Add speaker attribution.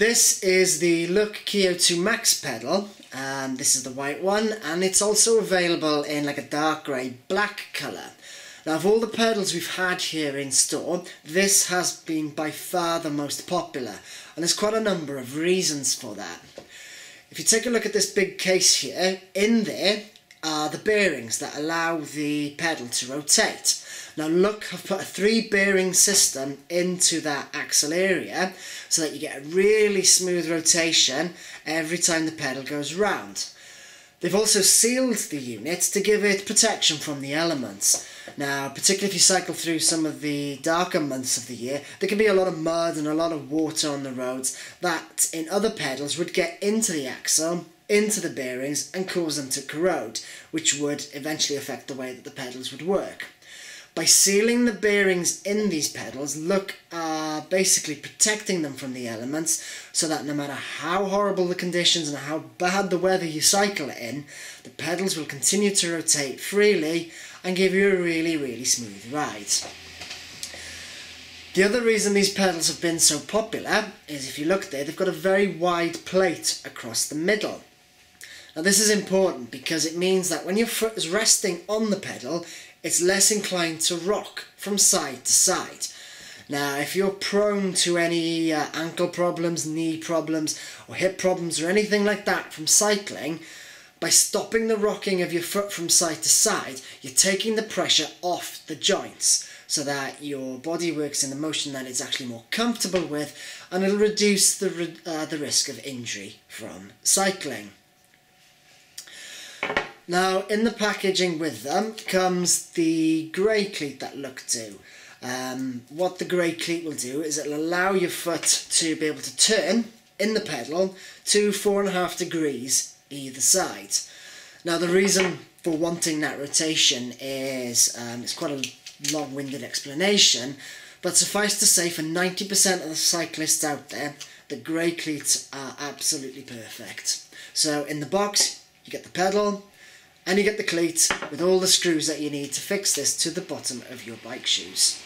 Speaker 1: This is the Look KO2 Max pedal, and this is the white one, and it's also available in like a dark grey black colour. Now, of all the pedals we've had here in store, this has been by far the most popular, and there's quite a number of reasons for that. If you take a look at this big case here, in there are the bearings that allow the pedal to rotate. Now Look have put a 3-bearing system into that axle area so that you get a really smooth rotation every time the pedal goes round. They've also sealed the unit to give it protection from the elements. Now, particularly if you cycle through some of the darker months of the year, there can be a lot of mud and a lot of water on the roads that in other pedals would get into the axle, into the bearings and cause them to corrode, which would eventually affect the way that the pedals would work. By sealing the bearings in these pedals, Look are basically protecting them from the elements so that no matter how horrible the conditions and how bad the weather you cycle in, the pedals will continue to rotate freely and give you a really smooth ride. The other reason these pedals have been so popular is if you look there, they've got a very wide plate across the middle. Now this is important because it means that when your foot is resting on the pedal, it's less inclined to rock from side to side. Now, if you're prone to any ankle problems, knee problems, or hip problems, or anything like that from cycling, by stopping the rocking of your foot from side to side, you're taking the pressure off the joints so that your body works in a motion that it's actually more comfortable with, and it'll reduce the risk of injury from cycling. Now, in the packaging with them comes the grey cleat that Look do. What the grey cleat will do is it'll allow your foot to be able to turn in the pedal to 4.5 degrees either side. Now, the reason for wanting that rotation is, it's quite a long-winded explanation, but suffice to say for 90% of the cyclists out there, the grey cleats are absolutely perfect. So in the box, you get the pedal, and you get the cleat with all the screws that you need to fix this to the bottom of your bike shoes.